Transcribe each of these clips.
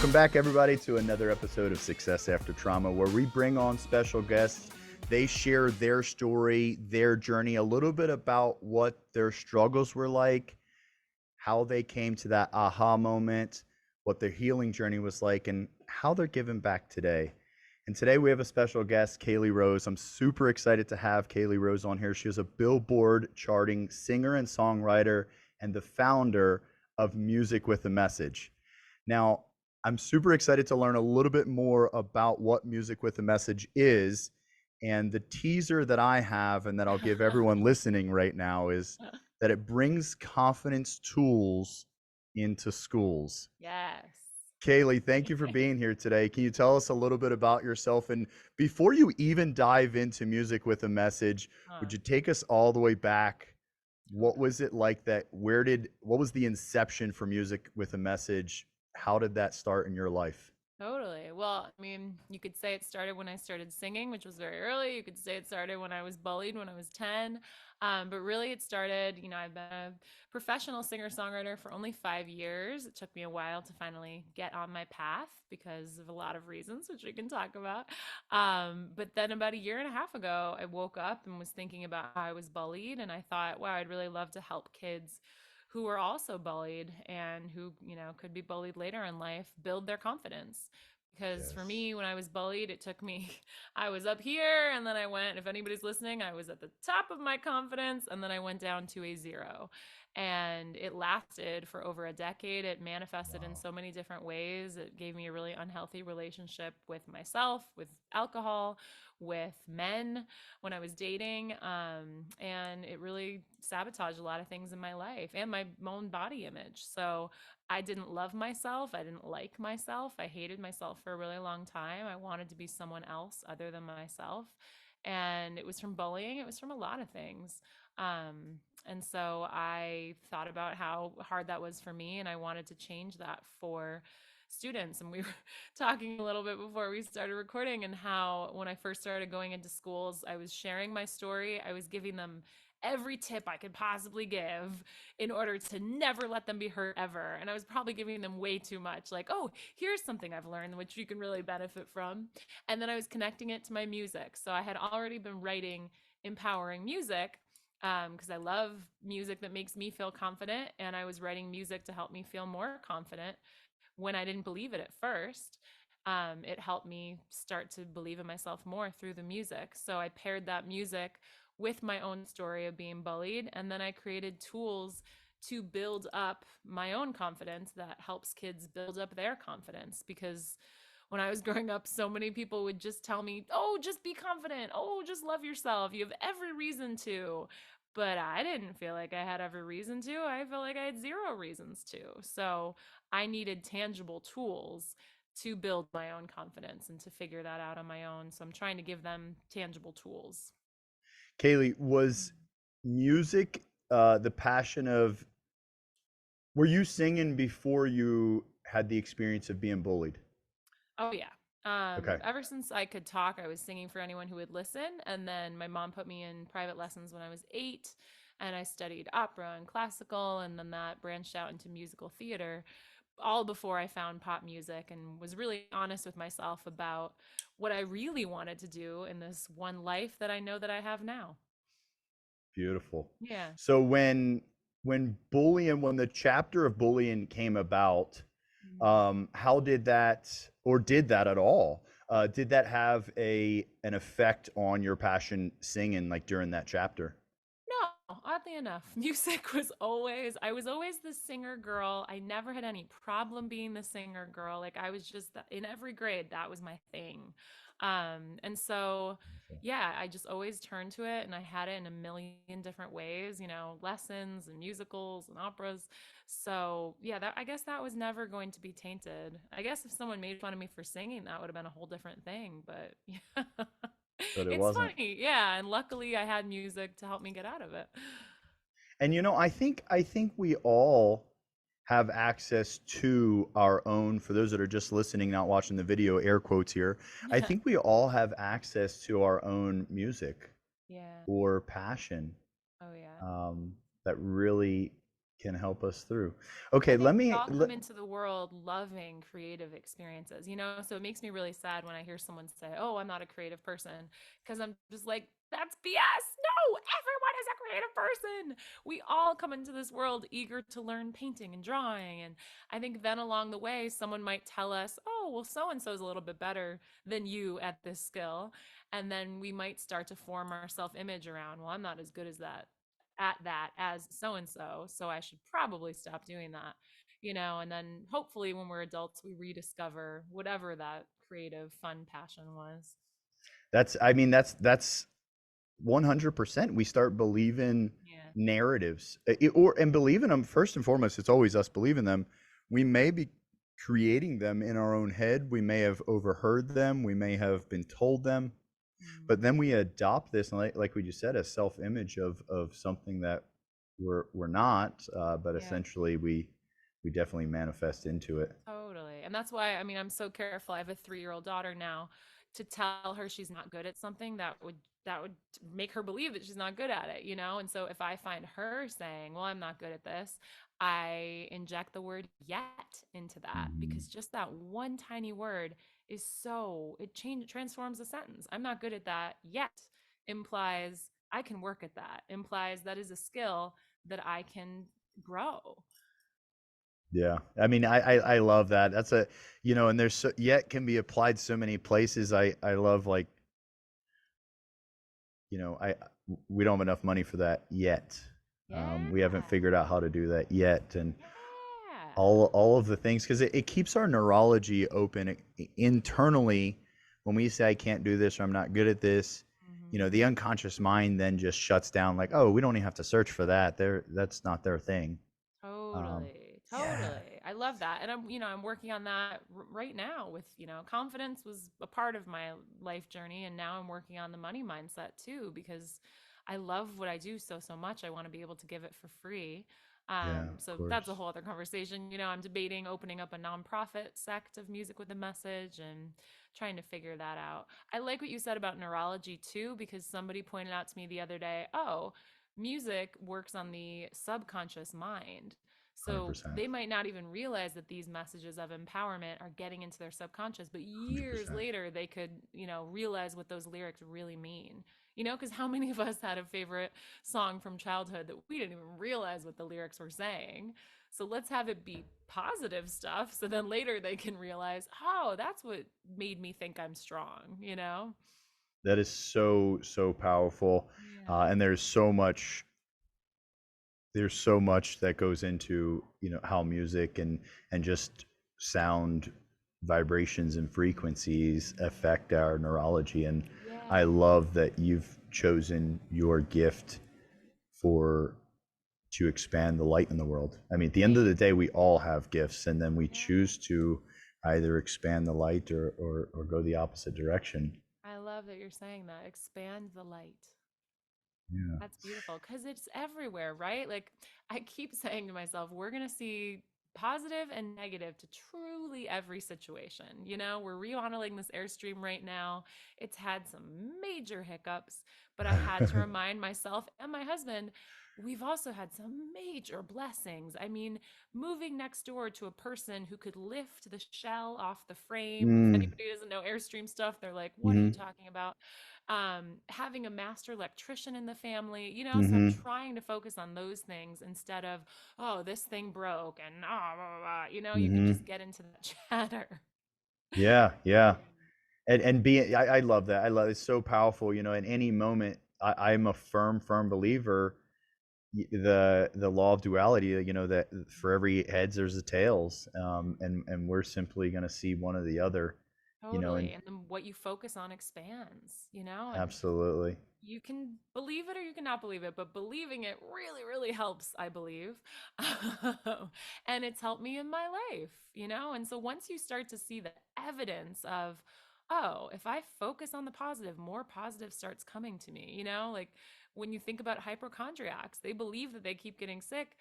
Welcome back, everybody, to another episode of Success After Trauma, where we bring on special guests. They share their story, their journey, a little bit about what their struggles were like, how they came to that aha moment, what their healing journey was like, and how they're giving back today. And today we have a special guest, Caley Rose. I'm super excited to have Caley Rose on here. She is a Billboard charting singer and songwriter and the founder of Music with a Message. Now, I'm super excited to learn a little bit more about what Music with a Message is. And the teaser that I have and that I'll give everyone listening right now is that it brings confidence tools into schools. Yes. Caley, thank you for being here today. Can you tell us a little bit about yourself? And before you even dive into Music with a Message, would you take us all the way back? What was it like that? What was the inception for Music with a Message? How did that start in your life? Totally. Well, I mean, you could say it started when I started singing, which was very early. You could say it started when I was bullied when I was 10. But really, it started, I've been a professional singer songwriter for only 5 years. It took me a while to finally get on my path because of a lot of reasons, which we can talk about. But then about a year and a half ago, I woke up and was thinking about how I was bullied. And I thought, wow, I'd really love to help kids who were also bullied and who, could be bullied later in life build their confidence. Because for Yes. me, when I was bullied, it took me, I was up here and then I went, if anybody's listening, I was at the top of my confidence and then I went down to a zero. And it lasted for over a decade. It manifested in Wow. so many different ways. It gave me a really unhealthy relationship with myself, with alcohol, with men when I was dating. And it really sabotaged a lot of things in my life and my own body image. So I didn't love myself. I didn't like myself. I hated myself for a really long time. I wanted to be someone else other than myself. And it was from bullying, it was from a lot of things. And so I thought about how hard that was for me, and I wanted to change that for students. And we were talking a little bit before we started recording, and how when I first started going into schools, I was sharing my story. I was giving them every tip I could possibly give in order to never let them be hurt ever. And I was probably giving them way too much, like, oh, here's something I've learned which you can really benefit from. And then I was connecting it to my music. So I had already been writing empowering music because I love music that makes me feel confident. And I was writing music to help me feel more confident when I didn't believe it at first. It helped me start to believe in myself more through the music. So I paired that music with my own story of being bullied. And then I created tools to build up my own confidence that helps kids build up their confidence. Because when I was growing up, so many people would just tell me, oh, just be confident. Oh, just love yourself. You have every reason to. But I didn't feel like I had every reason to. I felt like I had zero reasons to. So I needed tangible tools to build my own confidence and to figure that out on my own. So I'm trying to give them tangible tools. Caley, was music the passion of, were you singing before you had the experience of being bullied? Oh yeah. Okay. Ever since I could talk, I was singing for anyone who would listen. And then my mom put me in private lessons when I was 8, and I studied opera and classical, and then that branched out into musical theater, all before I found pop music and was really honest with myself about what I really wanted to do in this one life that I know that I have now. Beautiful. Yeah. So when the chapter of bullying came about, how did that, or did that at all? Did that have an effect on your passion singing, like during that chapter? No, oddly enough, I was always the singer girl. I never had any problem being the singer girl. Like I was just in every grade, that was my thing. And so, yeah, I just always turned to it, and I had it in a million different ways, lessons and musicals and operas. So, yeah, I guess that was never going to be tainted. I guess if someone made fun of me for singing, that would have been a whole different thing, but yeah. But it It's wasn't. funny. Yeah, and luckily I had music to help me get out of it. And I think we all have access to our own, for those that are just listening, not watching the video, air quotes here. I think we all have access to our own music Yeah. or passion Oh, yeah. um, that really can help us through. Okay, I let think we me all come into the world loving creative experiences, you know? So it makes me really sad when I hear someone say, "Oh, I'm not a creative person," because I'm just like, that's BS. No, everyone is a creative person. We all come into this world eager to learn painting and drawing. And I think then along the way, someone might tell us, "Oh, well, so and so is a little bit better than you at this skill." And then we might start to form our self image around, "Well, I'm not as good as that at that as so and so, so I should probably stop doing that." And then hopefully when we're adults, we rediscover whatever that creative, fun passion was. that's I mean that's 100%. We start believing Yeah. narratives, and believing them. First and foremost, it's always us believing them. We may be creating them in our own head. We may have overheard them. We may have been told them, Mm. but then we adopt this, like we just said, a self-image of something that we're not. But Yeah. essentially, we definitely manifest into it. Totally. And that's why, I mean, I'm so careful. I have a 3-year-old daughter now. To tell her she's not good at something, that would make her believe that she's not good at it, you know? And so if I find her saying, "Well, I'm not good at this," I inject the word yet into that, Mhm. because just that one tiny word is so it transforms a sentence. "I'm not good at that yet" implies I can work at that, implies that is a skill that I can grow. Yeah, I mean, I love that. That's a, and there's yet can be applied so many places. I love, like, I we don't have enough money for that yet. Yeah. We haven't figured out how to do that yet, and Yeah. all of the things, because it keeps our neurology open internally. When we say I can't do this or I'm not good at this, Mhm. the unconscious mind then just shuts down, like, oh, we don't even have to search for that. That's not their thing. Um, Totally. yeah, Totally. I love that. And I'm working on that right now with, confidence was a part of my life journey. And now I'm working on the money mindset too, because I love what I do so much. I want to be able to give it for free. yeah, of So that's a course. whole other conversation. I'm debating opening up a nonprofit sect of music with a message and trying to figure that out. I like what you said about neurology too, because somebody pointed out to me the other day, "Oh, music works on the subconscious mind." So 100%. they might not even realize that these messages of empowerment are getting into their subconscious, but years 100%. later they could, realize what those lyrics really mean. Because how many of us had a favorite song from childhood that we didn't even realize what the lyrics were saying? So let's have it be positive stuff. So then later they can realize, "Oh, that's what made me think I'm strong?" That is so, so powerful. Yeah. And there's so much that goes into, how music and just sound vibrations and frequencies affect our neurology. And I Yeah. love that you've chosen your gift for to expand the light in the world. I mean, at the end of the Thank day, we all have gifts, and then we Yeah. choose to either expand the light or go the opposite direction. I love that you're saying that. Expand the light. Yeah. That's beautiful because it's everywhere, right? Like I keep saying to myself, we're going to see positive and negative to truly every situation. We're remodeling this Airstream right now. It's had some major hiccups, but I had to remind myself and my husband, we've also had some major blessings. I mean, moving next door to a person who could lift the shell off the frame. If Mm, anybody doesn't know Airstream stuff, they're like, "What are you hmm talking about?" Having a master electrician in the family, so I'm hmm trying to focus on those things instead of, "Oh, this thing broke," and blah, blah, blah. You can hmm just get into that chatter. Yeah, yeah. And being, I love that. I love it's so powerful. In any moment, I'm a firm believer. The law of duality. That for every heads there's a tails, and we're simply going to see one or the other. And Totally. And then what you focus on expands, and absolutely. you can believe it or you cannot believe it, but believing it really, really helps, I believe. And it's helped me in my life. And so once you start to see the evidence of, oh, if I focus on the positive, more positive starts coming to me. Like when you think about hypochondriacs, they believe that they keep getting sick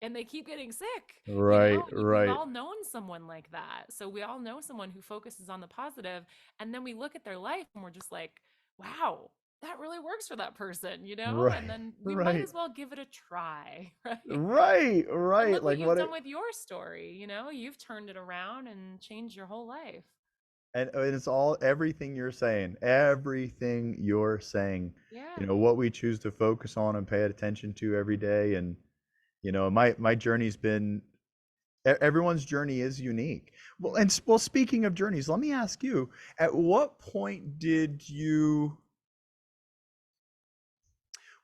and they keep getting sick. Right, We've right. all known someone like that. So we all know someone who focuses on the positive, and then we look at their life and we're just like, wow, that really works for that person, you know? Right. And then we might Right. as well give it a try, right? Right. And Right. look what Like you've what done it with your story, you know? You've turned it around and changed your whole life. and it's all everything you're saying, Yeah. what we choose to focus on and pay attention to every day. And my journey's been everyone's journey is unique. Well, Mm. speaking of journeys, let me ask you, at what point did you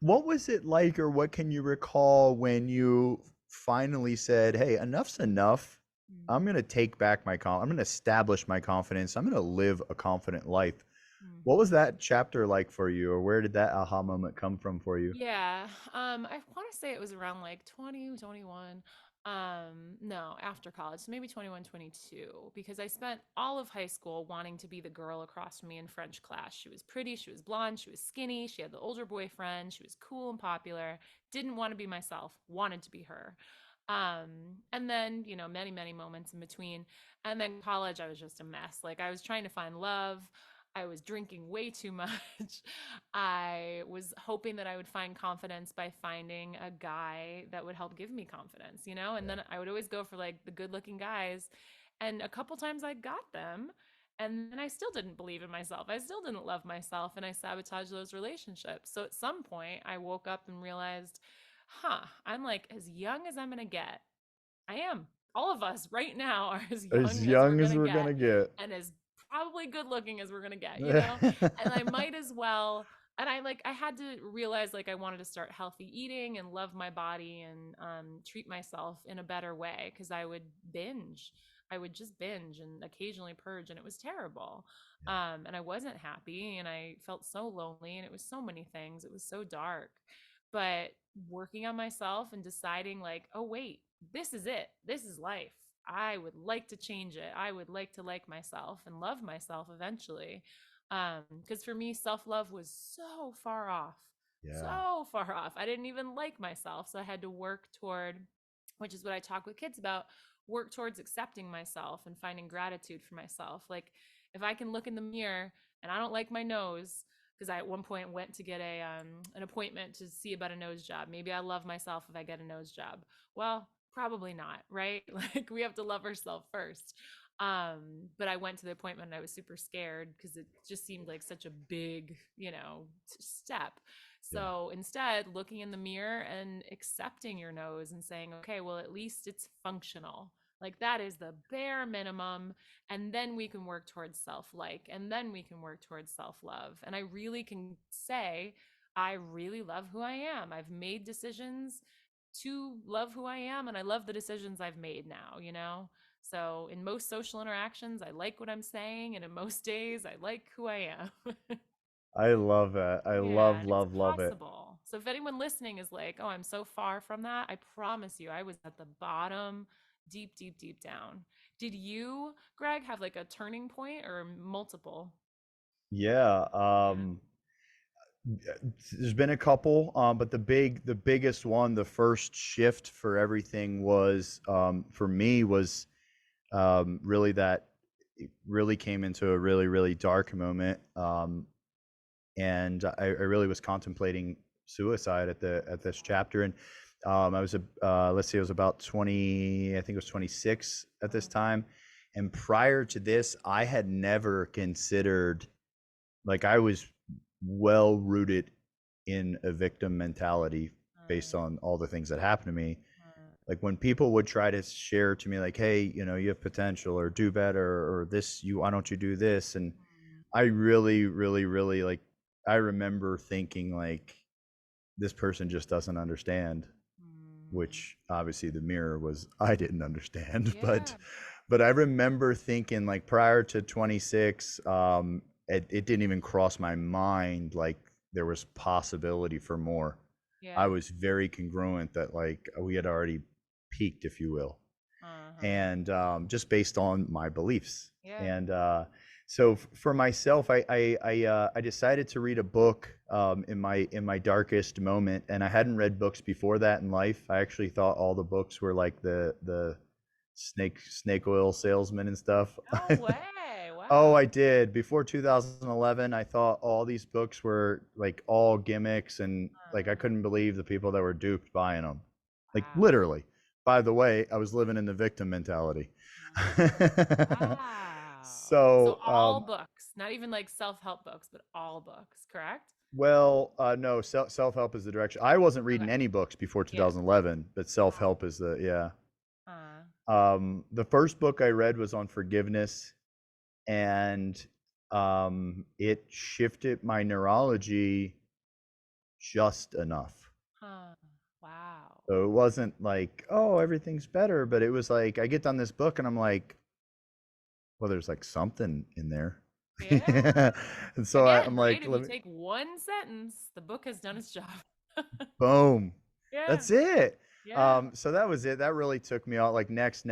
what was it like, or what can you recall when you finally said, "Hey, enough's enough. Mm. I'm going to take back I'm going to establish my confidence. I'm going to live a confident life." Mm. What was that chapter like for you, or where did that aha moment come from for you? Yeah. I want to say it was around like 20, 21. No, after college, so maybe 21, 22, because I spent all of high school wanting to be the girl across from me in French class. She was pretty, she was blonde, she was skinny, she had the older boyfriend, she was cool and popular, didn't want to be myself, wanted to be her. And then, many, many moments in between. And then college, I was just a mess. Like I was trying to find love. I was drinking way too much. I was hoping that I would find confidence by finding a guy that would help give me confidence, you know? And Yeah. then I would always go for like the good looking guys. And a couple times I got them. And then I still didn't believe in myself. I still didn't love myself. And I sabotaged those relationships. So at some point, I woke up and realized, I'm like as young as I'm going to get. I am. All of us right now are as As young as we're young going as to we're get gonna get. and as probably good looking as we're going to get, you know? And I might as well. And I had to realize like I wanted to start healthy eating and love my body and treat myself in a better way because I would binge. I would just binge and occasionally purge, and it was terrible. Yeah. And I wasn't happy, and I felt so lonely, and it was so many things. It was so dark. But working on myself and deciding, like, oh, wait, this is it. This is life. I would like to change it. I would like to like myself and love myself eventually. Because for me, self love was so far off, Yeah. so far off. I didn't even like myself. So I had to work toward, which is what I talk with kids about, work towards accepting myself and finding gratitude for myself. Like, if I can look in the mirror and I don't like my nose, because I at one point went to get an appointment to see about a nose job. Maybe I love myself if I get a nose job. Well, probably not, right? Like we have to love ourselves first. But I went to the appointment and I was super scared because it just seemed like such a big, step. Yeah. So instead, looking in the mirror and accepting your nose and saying, okay, well, at least it's functional. Like that is the bare minimum. And then we can work towards self like, and then we can work towards self love. And I really can say, I really love who I am. I've made decisions to love who I am, and I love the decisions I've made now, you know? So in most social interactions, I like what I'm saying, and in most days, I like who I am. I love that. I Yeah, love, and it's love, love it. possible. So if anyone listening is like, "Oh, I'm so far from that," I promise you, I was at the bottom, deep, deep, deep down. Did you, Greg, have like a turning point or multiple? Yeah. Yeah. There's been a couple, but the biggest one, the first shift for everything was, for me was, really that it really came into a really, really dark moment. And I really was contemplating suicide at this chapter. And I was let's see, I was about 20, I think it was 26 at this Oh, time. And prior to this, I had never considered, like, I was well rooted in a victim mentality based uh, on all the things that happened to me. uh, Like when people would try to share to me, like, hey, you have potential, or do better, or this, why don't you do this? And mm, I really, really, really, like, I remember thinking like, this person just doesn't understand, mm. which obviously the mirror was, I didn't understand. but Yeah. but I remember thinking, like, prior to 26, it didn't even cross my mind like there was possibility for more. I Yeah. was very congruent that, like, we had already peaked, if you will, Uh-huh. and just based on my beliefs. Yeah. And so for myself, I decided to read a book in my darkest moment, and I hadn't read books before that in life. I actually thought all the books were like the snake oil salesman and stuff. No way. Oh, I did. Before 2011, I thought all these books were like all gimmicks and like I Uh, couldn't believe the people that were duped buying them. Like wow. literally. By the way, I was living in the victim mentality. Wow. So So, all books, not even like self-help books, but all books, correct? well, no, self-help is the direction. I wasn't reading Okay. any books before Yeah. 2011, but self-help is the, yeah. Uh, The first book I read was on forgiveness, and it shifted my neurology just enough. huh. Wow. So it wasn't like, oh, everything's better, but it was like I get done this book and I'm like, well, there's like something in there. Yeah. And so Again, I'm right? like, If you let me, take one sentence, the book has done its job. boom. Yeah. That's it. Yeah. So that was it. That really took me out like next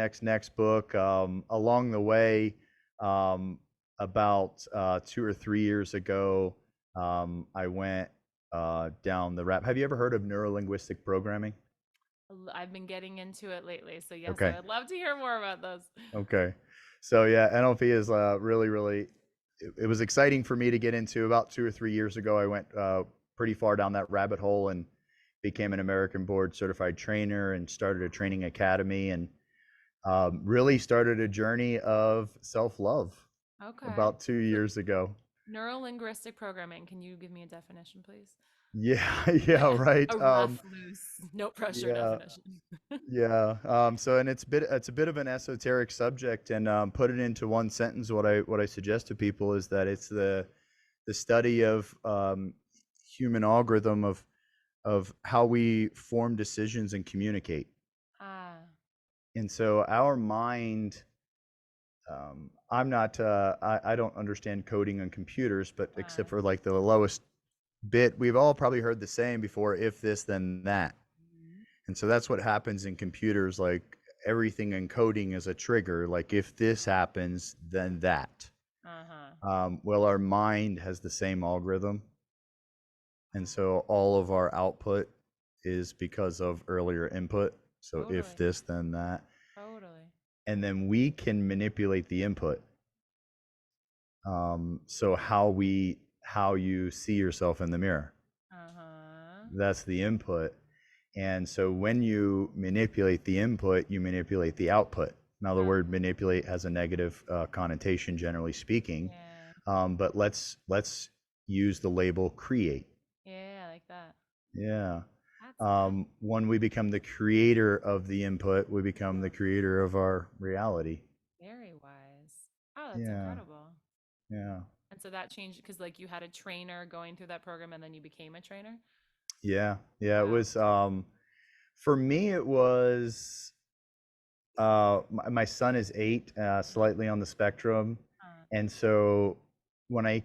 book. Along the way, um, about 2 or 3 years ago, I went down the rap. Have you ever heard of neurolinguistic programming? I've been getting into it lately. So yes, I Okay. would love to hear more about those. Okay. So yeah, NLP is really it was exciting for me to get into. About 2 or 3 years ago, I went pretty far down that rabbit hole and became an American board certified trainer and started a training academy and really started a journey of self-love Okay. about two So years ago. neurolinguistic programming. Can you give me a definition, please? Yeah, yeah, right. A rough, loose, no pressure Yeah, definition. yeah. So and it's a bit of an esoteric subject, and put it into one sentence. What I suggest to people is that it's the study of human algorithm of how we form decisions and communicate. Ah, And so our mind, I'm not, I don't understand coding on computers, but except ah. for like the lowest bit, we've all probably heard the saying before, if this, then that. Mhm. And so that's what happens in computers. Like everything in coding is a trigger. Like if this happens, then that. Uh-huh. Well, our mind has the same algorithm. And so all of our output is because of earlier input. So if Totally. this, then that. Totally. And then we can manipulate the input. So how you see yourself in the mirror, Uh-huh. that's the input. And so when you manipulate the input, you manipulate the output. Now the word Uh-huh. manipulate has a negative connotation, generally speaking, Yeah. but let's use the label create. Yeah, I like that. Yeah. That's fascinating. When we become the creator of the input, we become the creator of our reality. Very wise. Oh, that's Yeah. incredible. Yeah. And so that changed because like you had a trainer going through that program and then you became a trainer? Yeah. Yeah. It Wow. was, for me, it was, my son is 8, slightly on the spectrum. Uh, And so when I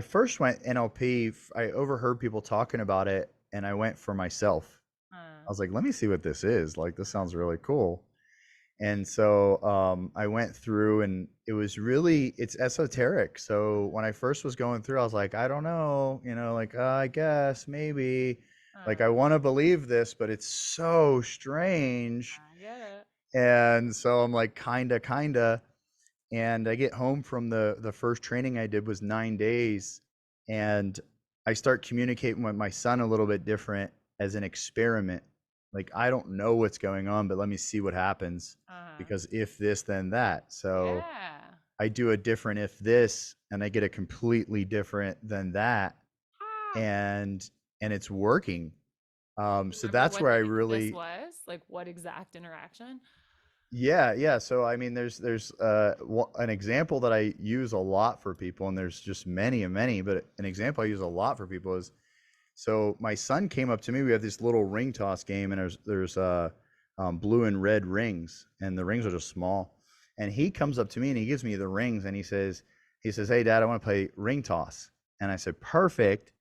first went NLP, I overheard people talking about it and I went for myself. uh, I was like, let me see what this is. Like, this sounds really cool. And so I went through and it's esoteric. So when I first was going through, I was like, I don't know, like, I guess maybe, like, I uh, want to believe this, but it's so strange. I get it. And so I'm like, kinda. And I get home from the first training I did was 9 days. And I start communicating with my son a little bit different as an experiment. Like, I don't know what's going on, but let me see what happens. Uh-huh. Because if this, then that. So Yeah. I do a different if this, and I get a completely different than that. Ah. And it's working. Do you So remember that's what where I the if this really, was? Like what exact interaction? yeah, yeah. So I mean, there's an example that I use a lot for people, and there's just many and many, but an example I use a lot for people is, so my son came up to me. We have this little ring toss game, and there's blue and red rings, and the rings are just small. And he comes up to me and he gives me the rings, and he says, "Hey, Dad, I want to play ring toss." And I said, "Perfect."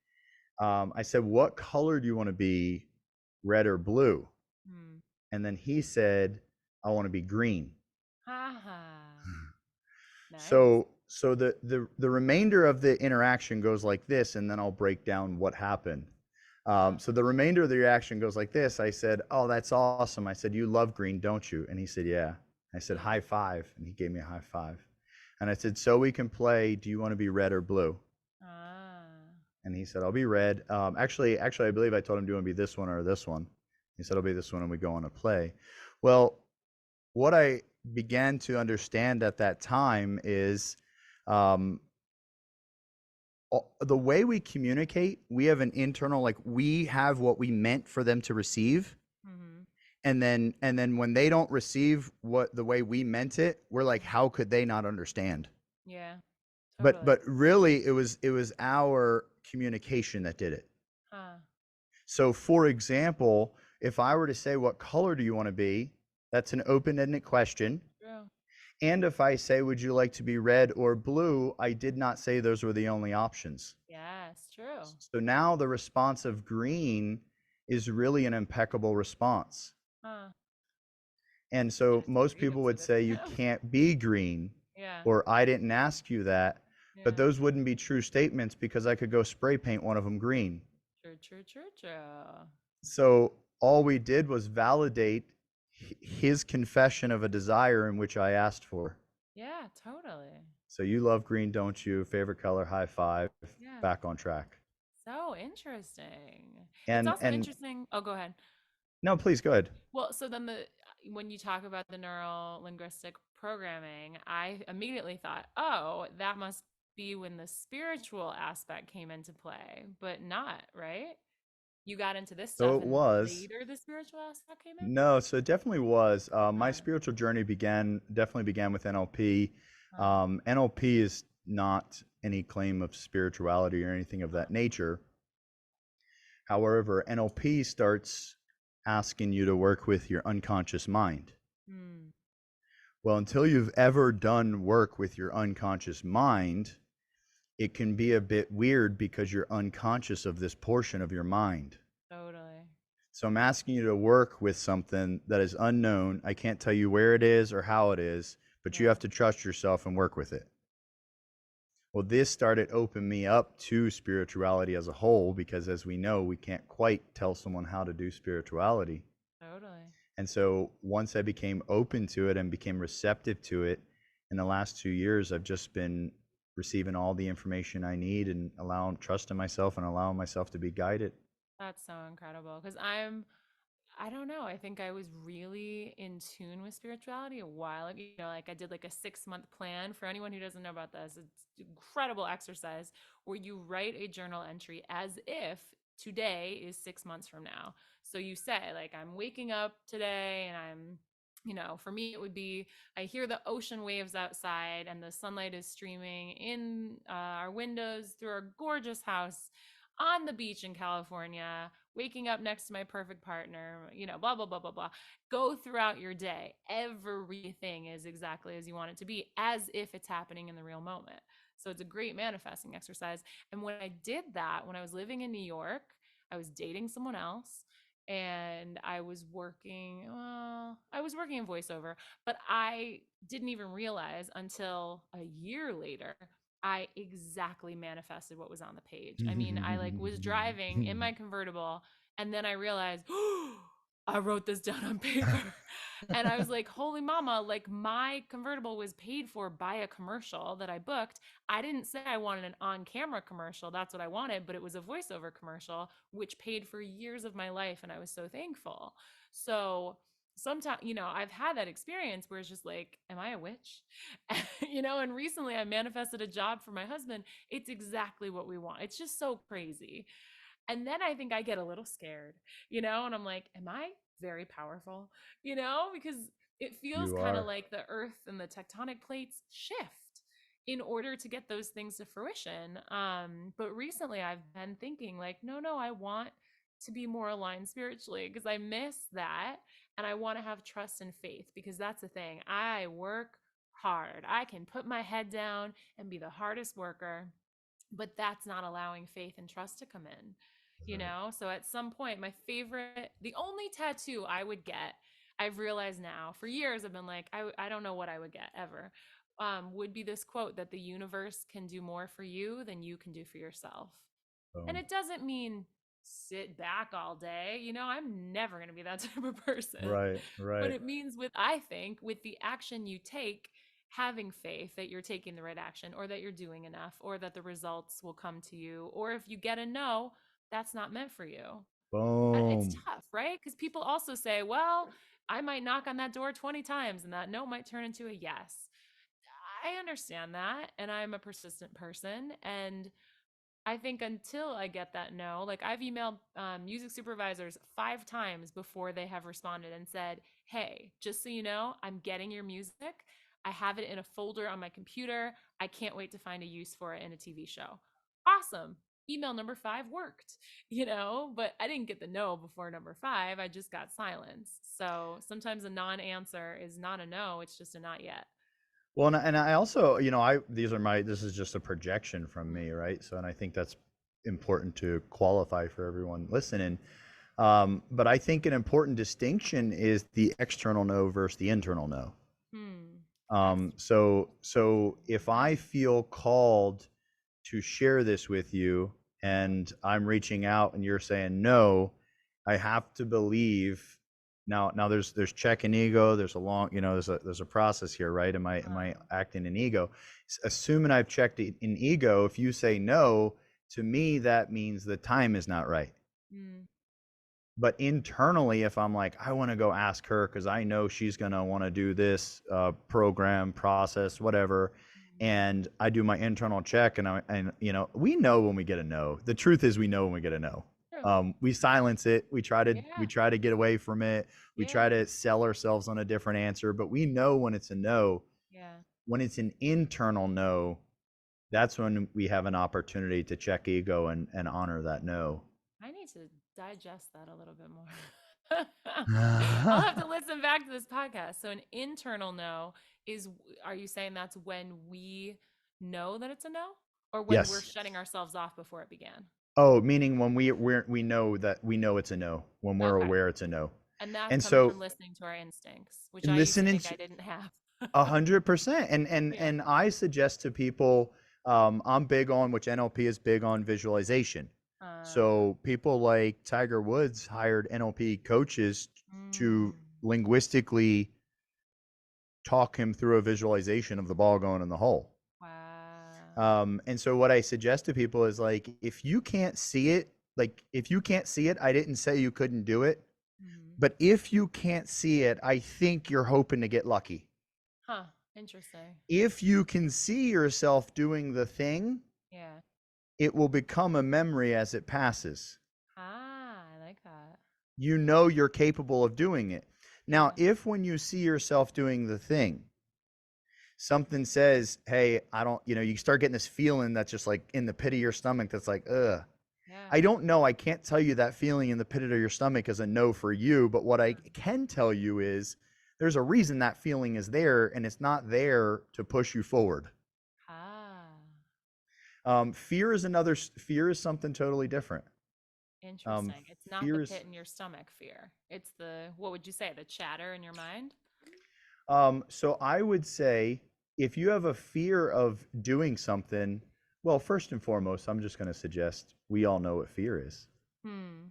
I said, "What color do you want to be, red or blue?" Hmm. And then he said, "I want to be green." Ha ha. Nice. So the remainder of the interaction goes like this, and then I'll break down what happened. So Uh-huh. the remainder of the reaction goes like this. I said, "Oh, that's awesome." I said, "You love green, don't you?" And he said, "Yeah." I said, "High five," and he gave me a high five. And I said, so we can play, do you want to be red or blue? Ah. And he said, I'll be red. Actually, I believe I told him, do you want to be this one or this one? He said, I'll be this one, and we go on a play. Well, what I began to understand at that time is um, the way we communicate, we have an internal, like we have what we meant for them to receive. Mhm. And then when they don't receive what the way we meant it, we're like, Mhm. how could they not understand? Yeah, But totally. but really it was our communication that did it. Huh. So for example, if I were to say, what color do you want to be? That's an open-ended question. True. And if I say, would you like to be red or blue? I did not say those were the only options. Yes, true. So now the response of green is really an impeccable response. Huh. And I so most disagree people with you would this say you time. can't be green, Yeah. or I didn't ask you that. But Yeah. those wouldn't be true statements because I could go spray paint one of them green. True, true, true, true. So all we did was validate his confession of a desire in which I asked for. Yeah, totally. So you love green, don't you? Favorite color, high five, Yeah. back on track. So interesting. It's And also and interesting. Oh, go ahead. no, please go ahead. Well, so then when you talk about the neural linguistic programming, I immediately thought, oh, that must be when the spiritual aspect came into play, but not, right? You got into this So stuff it and was. later the spiritual aspect came in? No, so it definitely was. My Huh. spiritual journey definitely began with NLP. Huh. NLP is not any claim of spirituality or anything of Huh. that nature. However, NLP starts asking you to work with your unconscious mind. Hmm. Well, until you've ever done work with your unconscious mind, it can be a bit weird because you're unconscious of this portion of your mind. Totally. So I'm asking you to work with something that is unknown. I can't tell you where it is or how it is, but you Yeah. have to trust yourself and work with it. Well, this started opening me up to spirituality as a whole because, as we know, we can't quite tell someone how to do spirituality. Totally. And so once I became open to it and became receptive to it, in the last 2 years, I've just been receiving all the information I need and trusting myself and allowing myself to be guided. That's so incredible because I don't know. I think I was really in tune with spirituality a while ago. Like I did like a 6-month plan. For anyone who doesn't know about this, it's incredible exercise where you write a journal entry as if today is 6 months from now. So you say, like, I'm waking up today and for me, it would be I hear the ocean waves outside and the sunlight is streaming in our windows through our gorgeous house on the beach in California, waking up next to my perfect partner, blah, blah, blah, blah, blah. Go throughout your day. Everything is exactly as you want it to be, as if it's happening in the real moment. So it's a great manifesting exercise. And when I did that, when I was living in New York, I was dating someone else and I was working in voiceover, but I didn't even realize until a year later I exactly manifested what was on the page. I mean, I like was driving in my convertible and then I realized, oh, I wrote this down on paper. And I was like, holy mama, like my convertible was paid for by a commercial that I booked. I didn't say I wanted an on camera commercial. That's what I wanted, but it was a voiceover commercial, which paid for years of my life. And I was so thankful. So sometimes, I've had that experience where it's just like, am I a witch? And recently I manifested a job for my husband. It's exactly what we want. It's just so crazy. And then I think I get a little scared, and I'm like, am I very powerful? Because it feels You kind of are. like the earth and the tectonic plates shift in order to get those things to fruition. But recently I've been thinking, like, no, I want to be more aligned spiritually because I miss that. And I want to have trust and faith because that's the thing. I work hard. I can put my head down and be the hardest worker, but that's not allowing faith and trust to come in. Right. So at some point, the only tattoo I would get, I've realized now, for years I've been like, I don't know what I would get ever, would be this quote that the universe can do more for you than you can do for yourself. And Boom. it doesn't mean sit back all day. I'm never going to be that type of person. Right. But Right. it means I think with the action you take, having faith that you're taking the right action, or that you're doing enough, or that the results will come to you. Or if you get a no, that's not meant for you. It's Boom. tough, right? Because people also say, well, I might knock on that door 20 times and that no might turn into a yes. I understand that. And I'm a persistent person. And I think until I get that no, like I've emailed music supervisors 5 times before they have responded and said, hey, just so you know, I'm getting your music. I have it in a folder on my computer. I can't wait to find a use for it in a TV show. Awesome. Email number 5 worked, but I didn't get the no before number 5. I just got silence. So sometimes a non answer is not a no, it's just a not yet. Well, and I also, this is just a projection from me, right? So, and I think that's important to qualify for everyone listening. But I think an important distinction is the external no versus the internal no. Hmm. That's So if I feel called to share this with you and I'm reaching out and you're saying no, I have to believe now there's check and ego. There's a long, there's a process here, right? Am I acting in ego? Assuming I've checked in ego, if you say no, to me, that means the time is not right. mm, But internally, if I'm like, I want to go ask her because I know she's going to want to do this program, process, whatever, mm, and I do my internal check, and we know when we get a no. The truth is, we know when we get a no. true. We silence it. We Yeah. try to get away from it. We try Yeah. to sell ourselves on a different answer, but we know when it's a no. Yeah. When it's an internal no, that's when we have an opportunity to check ego and honor that no. I need to digest that a little bit more. I'll have to listen back to this podcast. So, an internal no is, are you saying that's when we know that it's a no, or when we're Yes. shutting ourselves off before it began? Oh, meaning when we know that we know it's a no, when we're Okay. aware it's a no. And that's And coming so from listening to our instincts, which I used to listening think to I didn't have. 100%. And Yeah. and I suggest to people, I'm big on, which NLP is big on, visualization. Uh, So people like Tiger Woods hired NLP coaches to mm, linguistically talk him through a visualization of the ball going in the hole. wow. And so what I suggest to people is, like, if you can't see it, I didn't say you couldn't do it, Mhm. but if you can't see it, I think you're hoping to get lucky. Huh. Interesting. If you can see yourself doing the thing, Yeah. it will become a memory as it passes. Ah, I like that. You know you're capable of doing it. Now, Yeah. if when you see yourself doing the thing, something says, hey, I don't, you start getting this feeling that's just like in the pit of your stomach that's like, ugh. Yeah. I don't know. I can't tell you that feeling in the pit of your stomach is a no for you. But what I Mm. can tell you is there's a reason that feeling is there, and it's not there to push you forward. Ah, Fear is something totally different. interesting. It's not the Fear is, pit in your stomach fear. It's the, what would you say, the chatter in your mind? so I would say if you have a fear of doing something, well, first and foremost, I'm just going to suggest we all know what fear is.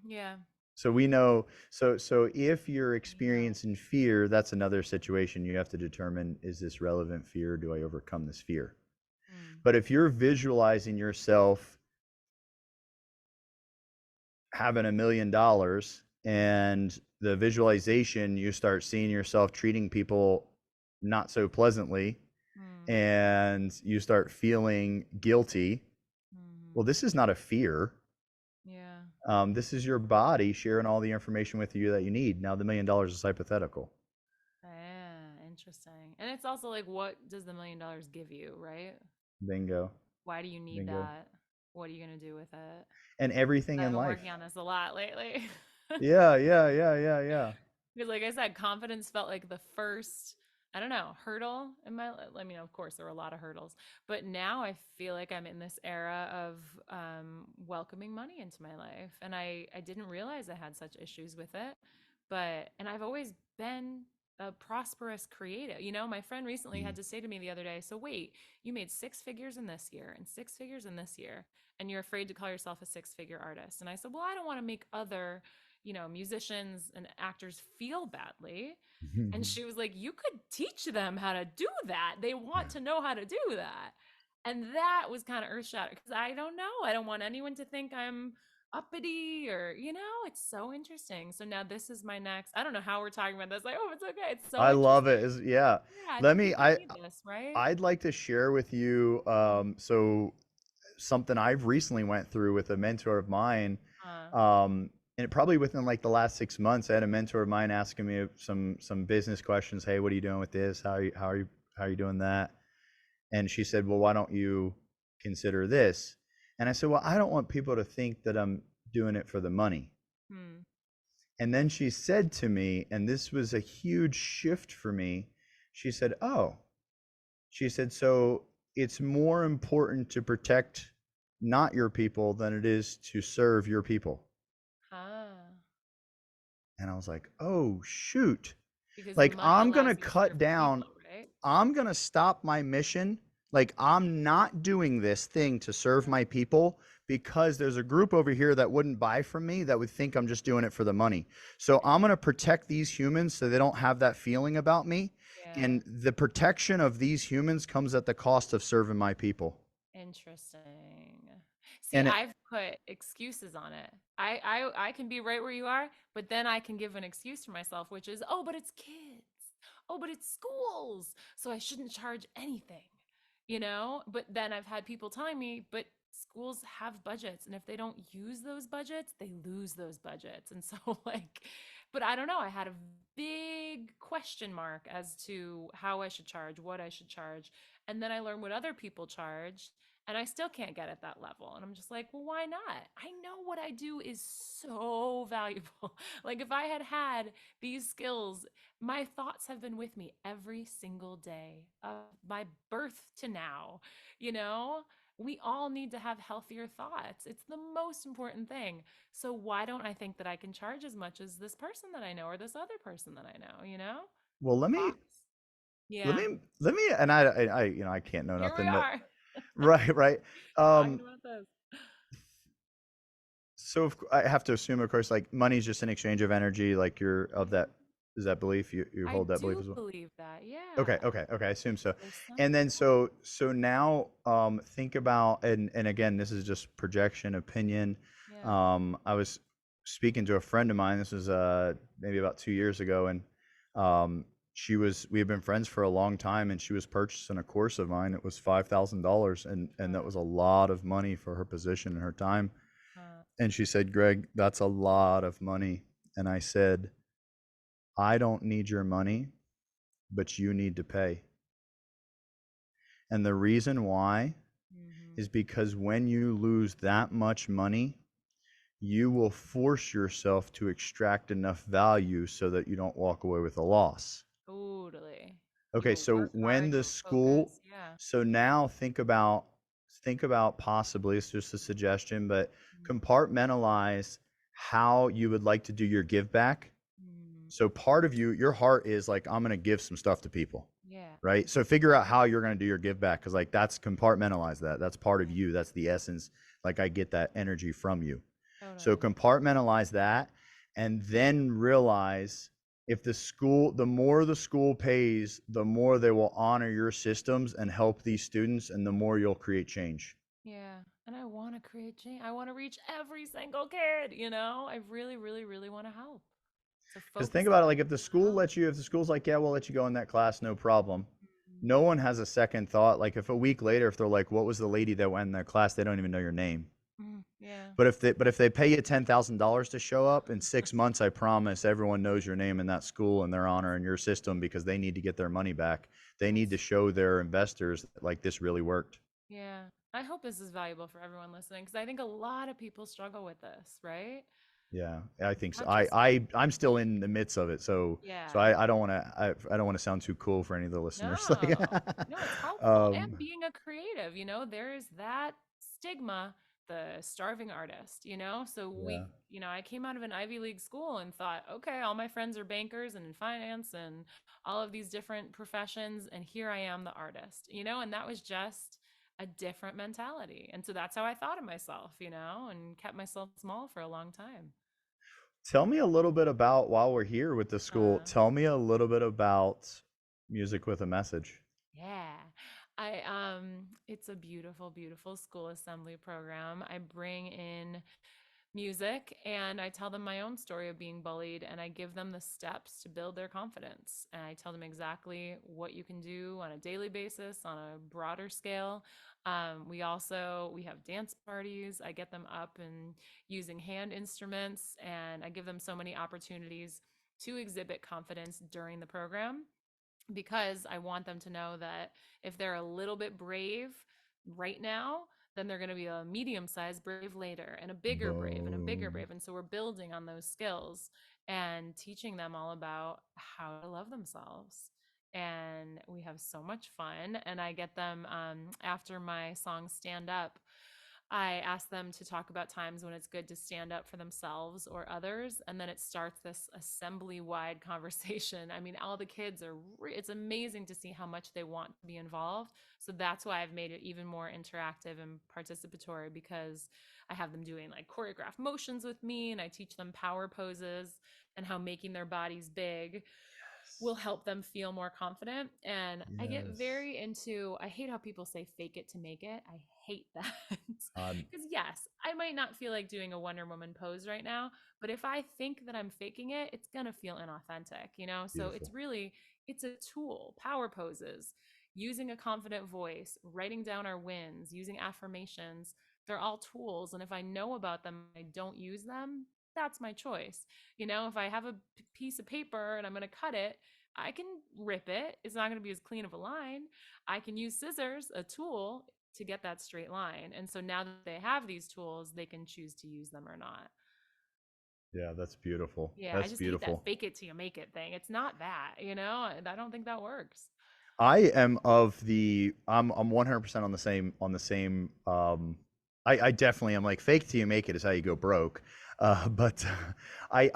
Yeah. So we know, so if you're Yeah. experiencing fear, that's another situation you have to determine, is this relevant fear? Do I overcome this fear? Hmm. But if you're visualizing yourself having $1 million and the visualization, you start seeing yourself treating people not so pleasantly Hmm. and you start feeling guilty, well, Hmm. this is not a fear. Yeah. This is your body sharing all the information with you that you need. Now, the $1 million is hypothetical. Yeah. Interesting. And it's also like, what does the $1 million give you, right? Bingo. Why do you need Bingo. that? What are you going to do with it? And everything I've in been working life. on this a lot lately. Yeah, yeah, yeah, yeah, yeah. Because, like I said, confidence felt like the first, I don't know, hurdle in my life. I mean, of course, there were a lot of hurdles, but now I feel like I'm in this era of welcoming money into my life. And I didn't realize I had such issues with it. And I've always been a prosperous creative. My friend recently Mm. had to say to me the other day, so wait, you made 6 figures in this year and 6 figures in this year, and you're afraid to call yourself a 6 figure artist. And I said, well, I don't want to make other musicians and actors feel badly. And she was like, you could teach them how to do that. They want to know how to do that. And that was kind of earth shattering because I don't know. I don't want anyone to think I'm uppity or, it's so interesting. So now this is my next, I don't know how we're talking about this. Like, oh, it's okay. It's so I love it. interesting. Yeah. Yeah, I Let think me people need this, right? I'd like to share with you Mm. so something I've recently went through with a mentor of mine. Uh, And probably within like the last 6 months, I had a mentor of mine asking me some business questions. Hey, what are you doing with this? How are you doing that? And she said, well, why don't you consider this? And I said, well, I don't want people to think that I'm doing it for the money. hmm. And then she said to me, and this was a huge shift for me. She said, oh, she said, so it's more important to protect not your people than it is to serve your people. Ah, And I was like, oh, shoot. because the Like, money I'm going allows to you to cut serve the down, people, right? I'm going to stop my mission. Like, I'm not doing this thing to serve Yeah. my people because there's a group over here that wouldn't buy from me that would think I'm just doing it for the money. So Right. I'm going to protect these humans so they don't have that feeling about me. Yeah. And the protection of these humans comes at the cost of serving my people. Interesting. See, And it, I've put excuses on it. I can be right where you are, but then I can give an excuse for myself, which is, oh, but it's kids. Oh, but it's schools. So I shouldn't charge anything, But then I've had people telling me, but schools have budgets. And if they don't use those budgets, they lose those budgets. And so, like, but I don't know. I had a big question mark as to how I should charge, what I should charge. And then I learned what other people charge, and I still can't get at that level. And I'm just like, well, why not? I know what I do is so valuable. Like, if I had had these skills, my thoughts have been with me every single day of my birth to now. You know, we all need to have healthier thoughts. It's the most important thing. So, why don't I think that I can charge as much as this person that I know or this other person that I know? well, Cost. let Yeah. me, and I can't know Here we nothing, but are right, right. talking Um, about this. So I have to assume, of course, like money is just an exchange of energy. Like you're of that, is that belief? You I hold that belief do as well? believe that. Okay, Yeah. okay, okay. I assume so. There's And something then to it. so now think about, and again, this is just projection, opinion. Yeah. I was speaking to a friend of mine. This was maybe about 2 years ago, and we had been friends for a long time, and she was purchasing a course of mine. It was $5,000, and that Uh, was a lot of money for her position and her time. uh, And she said, Greg, that's a lot of money. And I said, I don't need your money, but you need to pay. And the reason why mm-hmm. is because when you lose that much money, you will force yourself to extract enough value so that you don't walk away with a loss. Totally. Okay, You'll so work when hard, the you'll school, focus. Yeah. so now think about possibly, it's just a suggestion, but Mm, compartmentalize how you would like to do your give back. mm, So part of you, your heart is like, I'm going to give some stuff to people, yeah. right? So figure out how you're going to do your give back because like that's compartmentalize that. That's part of Yeah. you. That's the essence. Like I get that energy from you. So Totally. compartmentalize that and then realize if the more the school pays, the more they will honor your systems and help these students and the more you'll create change. Yeah. And I want to create change. I want to reach every single kid. I really, really, really want to help. So Because think focusing about it, on like how. if the school's like, yeah, we'll let you go in that class, no problem. Mm, No one has a second thought. Like if a week later, if they're like, what was the lady that went in that class? They don't even know your name. yeah. But if they pay you $10,000 to show up in 6 months, I promise everyone knows your name in that school and they're honoring your system because they need to get their money back. They need to That's show their investors that, like this really worked. Yeah. I hope this is valuable for everyone listening because I think a lot of people struggle with this, right? Yeah, I think so. Not just me. I'm still in the midst of it, so Yeah. I don't want to I don't want to sound too cool for any of the listeners. Like, No. No, it's helpful. um, And being a creative, there's that stigma, the starving artist. So yeah. I came out of an Ivy League school and thought, okay, all my friends are bankers and in finance and all of these different professions. And here I am, the artist, and that was just a different mentality. And so that's how I thought of myself, and kept myself small for a long time. Tell me a little bit about, while we're here with the school, Uh, tell me a little bit about Music with a Message. yeah. It's a beautiful, beautiful school assembly program. I bring in music and I tell them my own story of being bullied and I give them the steps to build their confidence. And I tell them exactly what you can do on a daily basis, on a broader scale. We have dance parties. I get them up and using hand instruments, and I give them so many opportunities to exhibit confidence during the program because I want them to know that if they're a little bit brave right now, then they're going to be a medium sized brave later and a bigger brave and a bigger Boom. brave. And so we're building on those skills and teaching them all about how to love themselves. And we have so much fun. And I get them after my song Stand Up. I ask them to talk about times when it's good to stand up for themselves or others. And then it starts this assembly wide conversation. I mean, all the kids it's amazing to see how much they want to be involved. So that's why I've made it even more interactive and participatory because I have them doing like choreographed motions with me and I teach them power poses and how making their bodies big will help them feel more confident. And I get Yes. very into, I hate how people say fake it to make it. I hate that. Um, Because, yes, I might not feel like doing a Wonder Woman pose right now, but if I think that I'm faking it, it's going to feel inauthentic, you know? So Beautiful. it's a tool, power poses, using a confident voice, writing down our wins, using affirmations. They're all tools. And if I know about them, I don't use them, that's my choice. You know, if I have a piece of paper and I'm going to cut it, I can rip it. It's not going to be as clean of a line. I can use scissors, a tool, to get that straight line. And so now that they have these tools, they can choose to use them or not. Yeah, that's beautiful. Yeah, I That's just hate that beautiful. fake it till you make it thing. It's not that, you know? I don't think that works. I am of the I'm 100% on the same. I definitely am, like, fake till you make it is how you go broke. But I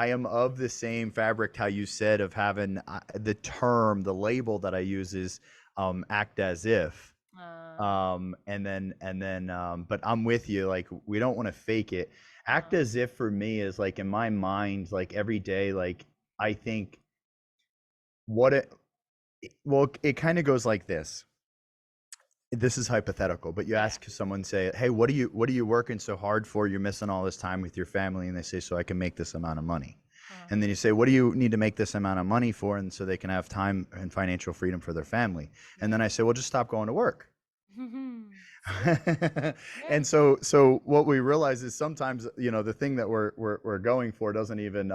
am of the same fabric how you said of having the term, the label that I use is act as if. Uh, But I'm with you, like, we don't want to fake it. Act no. as if for me is like in my mind, like every day, like I think what it well, it kind of goes like this. This is hypothetical, but you Yeah. ask someone, say, "Hey, what are you working so hard for? You're missing all this time with your family." And they say, "So I can make this amount of money." Uh, And then you say, "What do you need to make this amount of money for?" And so they can have time and financial freedom for their family. And then yeah. I say, "Well, just stop going to work." See? Yeah. And so what we realize is sometimes, the thing that we're going for doesn't even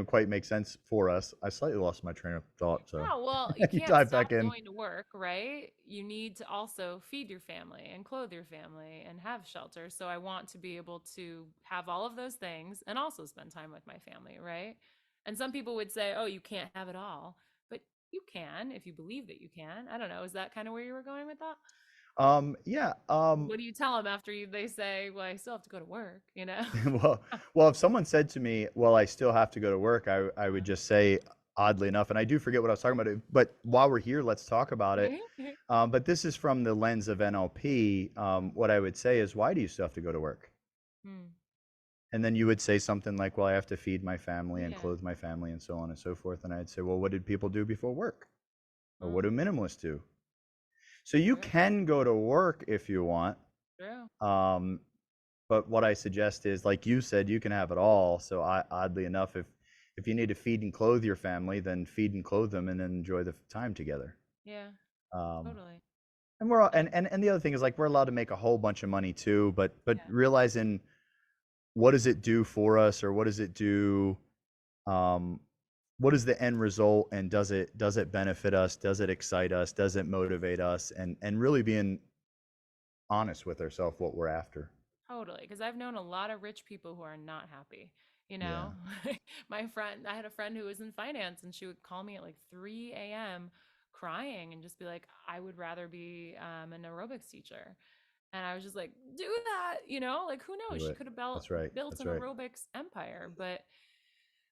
quite make sense for us. I slightly lost my train of thought, so No, well, you you can't dive stop back in. going to work, right? You need to also feed your family and clothe your family and have shelter. So I want to be able to have all of those things and also spend time with my family, right? And some people would say, "Oh, you can't have it all." But you can if you believe that you can. I don't know. Is that kind of where you were going with that? Yeah. 'Cause what do you tell them after they say, "Well, I still have to go to work," you know? well, well, if someone said to me, "Well, I still have to go to work," I would just say, oddly enough, and I do forget what I was talking about. But while we're here, let's talk about it. But this is from the lens of NLP. What I would say is, why do you still have to go to work? Hmm. And then you would say something like, "Well, I have to feed my family and Yeah. clothe my family and so on and so forth." And I'd say, "Well, what did people do before work? Or what do Hmm. minimalists do?" So you True. can go to work if you want. True. Um, but what I suggest is, like you said, you can have it all. So oddly enough, if you need to feed and clothe your family, then feed and clothe them and then enjoy the time together. Yeah. Um, Totally. and we're all, And and the other thing is, like, we're allowed to make a whole bunch of money too, but yeah. realizing what does it do for us, or what does it do, um, what is the end result, and does it benefit us, does it excite us, does it motivate us, and really being honest with ourselves what we're after. Totally, because I've known a lot of rich people who are not happy. You Yeah. know, I had a friend who was in finance, and she would call me at like 3 a.m. crying and just be like, "I would rather be an aerobics teacher." And I was just like, "Do that," you know? Like, who knows? Do She it. could have built That's right. built That's an right. aerobics empire, but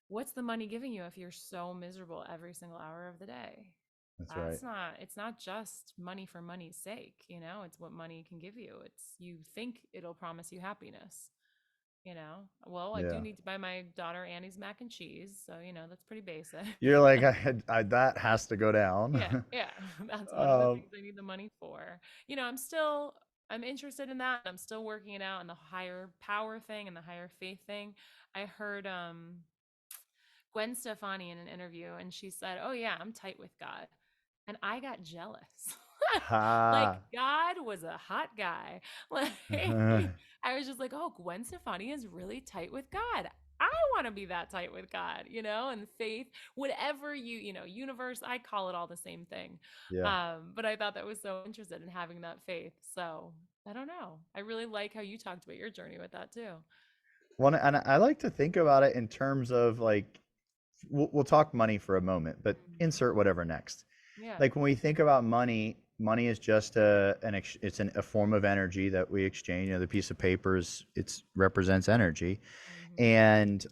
what's the money giving you if you're so miserable every single hour of the day? That's right. That's not, it's not just money for money's sake, you know? It's what money can give you. It's you think it'll promise you happiness. you know. Well, I do Yeah. need to buy my daughter Annie's mac and cheese, so you know, that's pretty basic. You're like, that has to go Yeah, down. yeah. That's one of the um, things I need the money for. You know, I'm interested in that and I'm still working it out and the higher power thing and the higher faith thing. I heard Gwen Stefani in an interview and she said, "Oh yeah, I'm tight with God." And I got jealous. Like ha. God was a hot guy. Like I was just like, "Oh, Gwen Stefani is really tight with God. I want to be that tight with God, you know, and faith, whatever you know, universe, I call it all the same thing." Yeah. But I thought that was so interested in having that faith. So I don't know. I really like how you talked about your journey with that too. One, and I like to think about it in terms of like, we'll talk money for a moment, but Mhm. insert whatever next. Yeah. Like when we think about money, money is just a form of energy that we exchange. You know, the piece of paper is it's represents energy, Hmm. and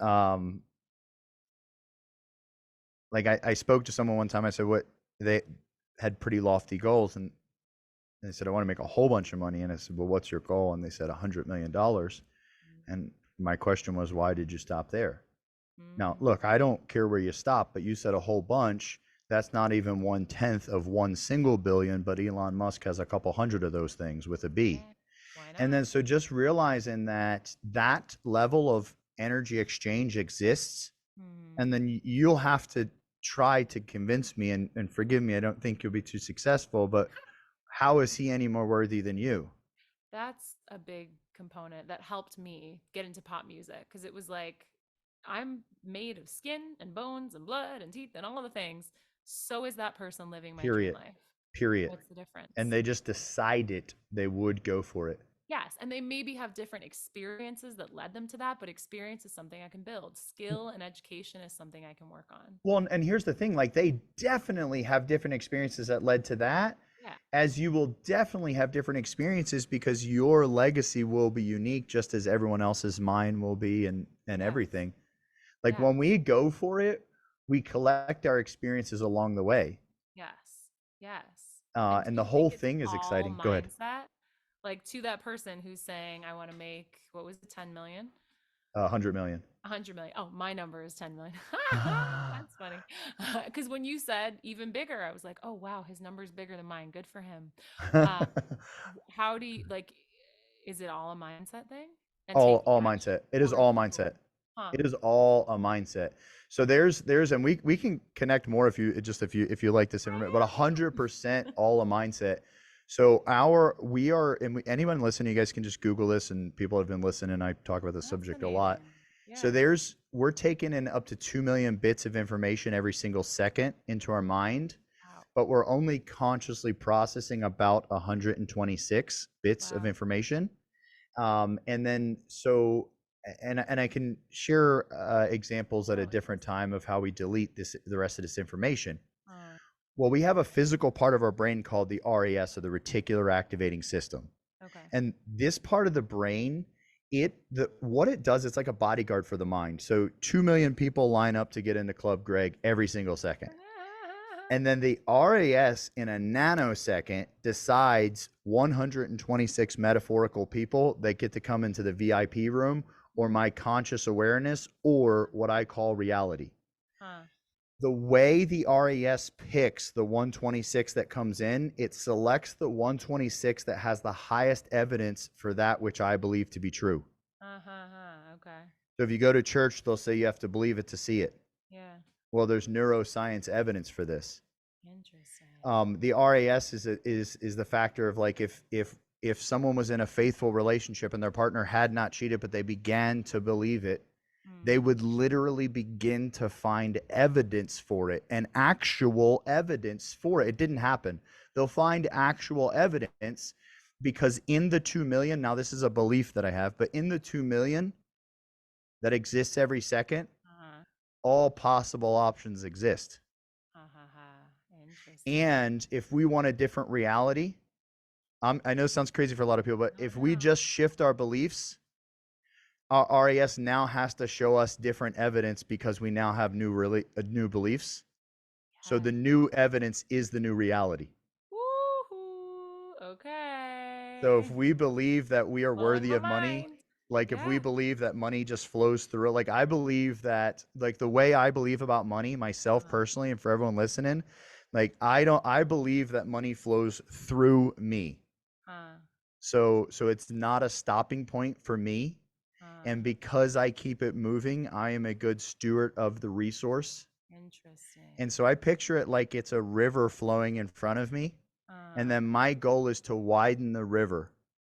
like I spoke to someone one time. I said, what they had pretty lofty goals, and they said, I want to make a whole bunch of money. And I said, well, what's your goal? And they said $100 million. And my question was, why did you stop there? Now, Mm-hmm. look, I don't care where you stop, but you said a whole bunch. That's not even 1/10 of one single billion, but Elon Musk has a couple hundred of those things with a B. Yeah. Why And not? then so just realizing that that level of energy exchange exists, Hmm. and then you'll have to try to convince me, and forgive me, I don't think you'll be too successful, but how is he any more worthy than you? That's a big component that helped me get into pop music because it was like I'm made of skin and bones and blood and teeth and all of the things. So is that person living my dream Period. life. Period. What's the And difference? they just decided they would go for it. Yes, and they maybe have different experiences that led them to that, but experience is something I can build. Skill and education is something I can work on. Well, and here's the thing, like they definitely have different experiences that led to that, Yeah. as you will definitely have different experiences because your legacy will be unique just as everyone else's mine will be, and Yes. everything. Like Yes. when we go for it, we collect our experiences along the way. Yes. Yes. And do And the you whole think it's thing is all exciting. Go ahead. mindset? Like to that person who's saying, I want to make, what was it, 10 million? 100 million. 100 million. Oh, my number is 10 million. That's funny. Because when you said even bigger, I was like, oh, wow, his number's bigger than mine. Good for him. Um, how do you, like, is it all a mindset thing and taking All action? mindset. It is Or is all it mindset. both? Huh. It is all a mindset. So there's and we can connect more if you just if you like this information, but I am. 100% all a mindset. So we are, and anyone listening, you guys can just Google this, and people have been listening. I talk about this subject a lot. Fascinating. So Yeah. we're taking in up to 2 million bits of information every single second into our mind, Wow. but we're only consciously processing about 126 bits of Wow. information. And then so and I can share examples at a Really? different time of how we delete the rest of this information. Uh, Well, we have a physical part of our brain called the RAS, or the reticular activating system. okay. And this part of the brain, what it does, it's like a bodyguard for the mind. So 2 million people line up to get into Club Greg every single second. And then the RAS in a nanosecond decides 126 metaphorical people that get to come into the VIP room, or my conscious awareness, or what I call reality. Huh. The way the RAS picks the 126 that comes in, it selects the 126 that has the highest evidence for that which I believe to be true. Uh-huh. Okay. So if you go to church, they'll say you have to believe it to see it. Yeah. Well, there's neuroscience evidence for this. Interesting. The RAS is the factor of like if someone was in a faithful relationship and their partner had not cheated, but they began to believe it, they Mm. would literally begin to find evidence for it, and actual evidence for it. It didn't happen. They'll find actual evidence because in the 2 million, now this is a belief that I have, but in the 2 million that exists every second, Uh-huh. all possible options exist. Uh-huh. Interesting. And if we want a different reality, I know it sounds crazy for a lot of people, but No, if we no. just shift our beliefs, our RAS now has to show us different evidence because we now have new beliefs. So the Yes. new evidence is the new reality. Woohoo. So if Okay. we believe that we are Blowing worthy my of money, mind. Like if we Yeah. believe that money just flows through, like I believe that, like the way I believe about money myself Uh, personally, and for everyone listening, like I believe that money flows through me. uh, So it's not a stopping point for me. uh, And because I keep it moving, I am a good steward of the resource. interesting. And so I picture it like it's a river flowing in front of me. And Uh, then my goal is to widen the river.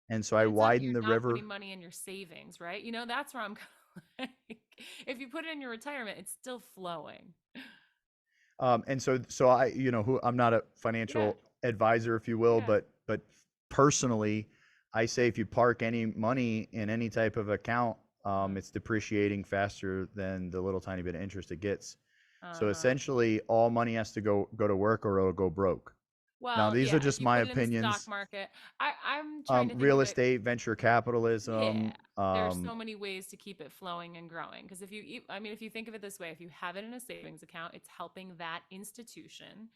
And so I and it's not that widen you're the not river. putting money in your savings, right? That's where I'm kind of like, if you put it in your retirement, it's still flowing. And so I, who I'm not a Yeah. financial advisor, if you will, Yeah. but personally, I say if you park any money in any type of account, Uh, it's depreciating faster than the little tiny bit of interest it gets. So uh-huh. essentially, all money has to go to work or it'll go broke. Now, Well, these are yeah, if just you my put it in the stock opinions. market, I'm trying to think Real of it. estate, venture Yeah, capitalism. there's so many ways to keep it flowing and growing. Because I mean, if you think of it this way, if you have it in a savings account, it's helping that institution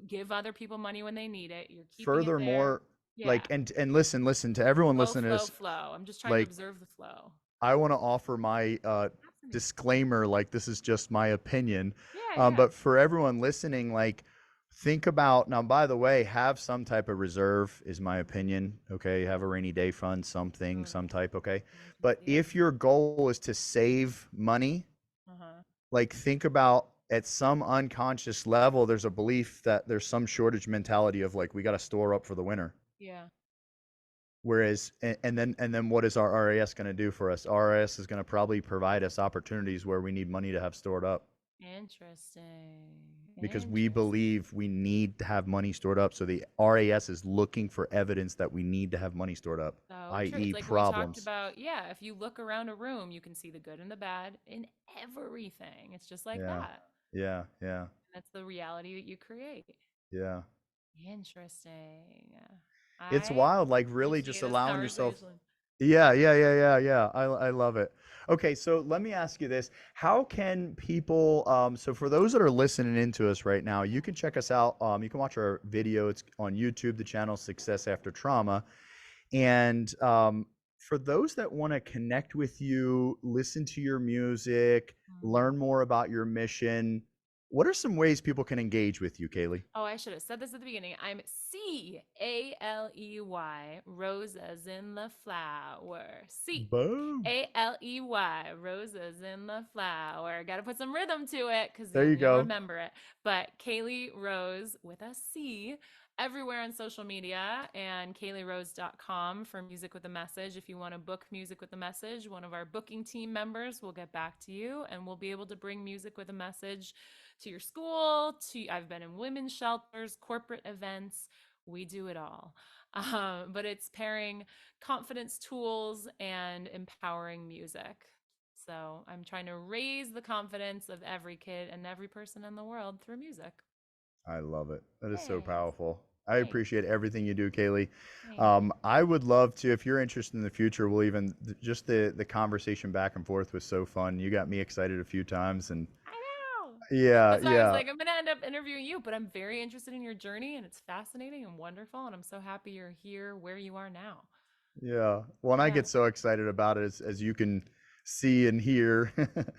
give other people money when they need it. You're keeping it there. Furthermore, Yeah, like, and listen to everyone flow, listening to flow, this. flow. I'm just trying to Like, observe the flow. I want to offer my Fascinating. disclaimer, like this is just my opinion. Yeah, yeah, But for everyone listening, like think about now, by the way, have some type of reserve is my opinion. Okay. Have a rainy day fund, something, some totally. type. Okay. I can But see it. if your goal is to save money, Uh-huh. like think about at some unconscious level, there's a belief that there's some shortage mentality of like, we got to store up for the winter. Yeah. Whereas, and then what is our RAS going to do for us? RAS is going to probably provide us opportunities where we need money to have stored up Interesting. because we Interesting. believe we need to have money stored up. So the RAS is looking for evidence that we need to have money stored up, So true. It's i.e., like we talked problems. about, yeah, if you look around a room, you can see the good and the bad in everything. It's just like Yeah, that. yeah, yeah, That's the reality that you create. yeah. Interesting. It's I wild, like really just appreciate this allowing yourself. conversation. Yeah, yeah, yeah, yeah, yeah. I love it. Okay, so let me ask you this. How can people so for those that are listening into us right now, you can check us out. You can watch our video. It's on YouTube, the channel Success After Trauma. And for those that want to connect with you, listen to your music, Mm. learn more about your mission, what are some ways people can engage with you, Kaylee? Oh, I should have said this at the beginning. I'm Caley, roses in the flower. Boom. Caley, roses in the flower. Got to put some rhythm to it because There you you'll go. remember it. But Kaylee Rose with a C everywhere on social media and KayleeRose.com for music with a message. If you want to book music with a message, one of our booking team members will get back to you and we'll be able to bring music with a message to your school. To I've been in women's shelters, corporate events. We do it all. But it's pairing confidence tools and empowering music. So I'm trying to raise the confidence of every kid and every person in the world through music. I love it. That is so Thanks. powerful. I Thanks. appreciate everything you do, Kaylee. Thanks. I would love to, if you're interested in the future, we'll even just the conversation back and forth was so fun. You got me excited a few times, and I know. yeah, That's why I was yeah, like, I'm going to end up interviewing you, but I'm very interested in your journey and it's fascinating and wonderful. And I'm so happy you're here where you are now. yeah. Well, and I Yeah. get so excited about it as you can see and hear.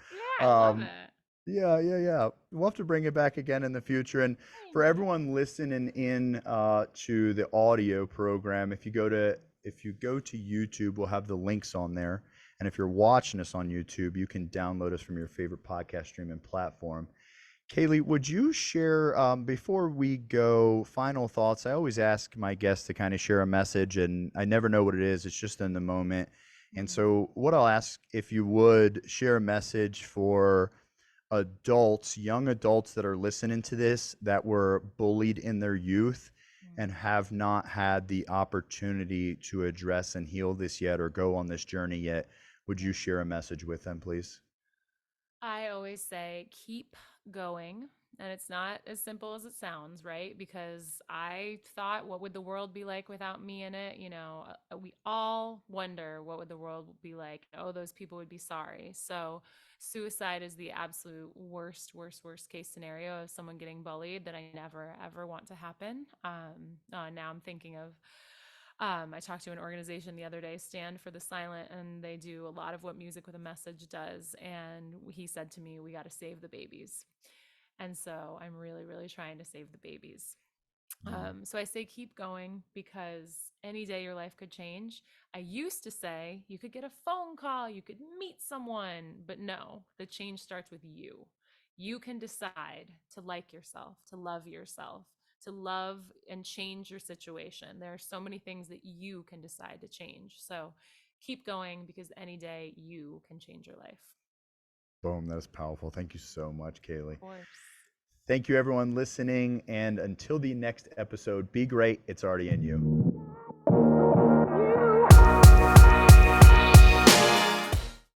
Yeah, I love um, it. Yeah, yeah, yeah. We'll have to bring it back again in the future. And I for know. everyone listening in to the audio program, if you go to YouTube, we'll have the links on there. And if you're watching us on YouTube, you can download us from your favorite podcast streaming platform. Kaylee, would you share before we go final thoughts? I always ask my guests to kind of share a message, and I never know what it is. It's just in the moment. And Mm, so, what I'll ask if you would share a message for adults, young adults that are listening to this that were bullied in their youth and mm. have not had the opportunity to address and heal this yet or go on this journey yet. Would Yeah. you share a message with them, please? I always say keep going. And it's not as simple as it sounds, right? Because I thought, what would the world be like without me in it? We all wonder what would the world be like. Oh, those people would be sorry. So, suicide is the absolute worst, worst, worst case scenario of someone getting bullied that I never ever want to happen. Now I'm thinking of I talked to an organization the other day, Stand for the Silent, and they do a lot of what Music with a Message does. And he said to me, we got to save the babies. And so I'm really, really trying to save the babies. Mm. So I say keep going because any day your life could change. I used to say you could get a phone call, you could meet someone, but no, the change starts with you. You can decide to like yourself, to love and change your situation. There are so many things that you can decide to change. So keep going because any day you can change your life. Boom, that is powerful. Thank you so much, Kaylee. Of course. Thank you, everyone listening. And until the next episode, be great. It's already in you.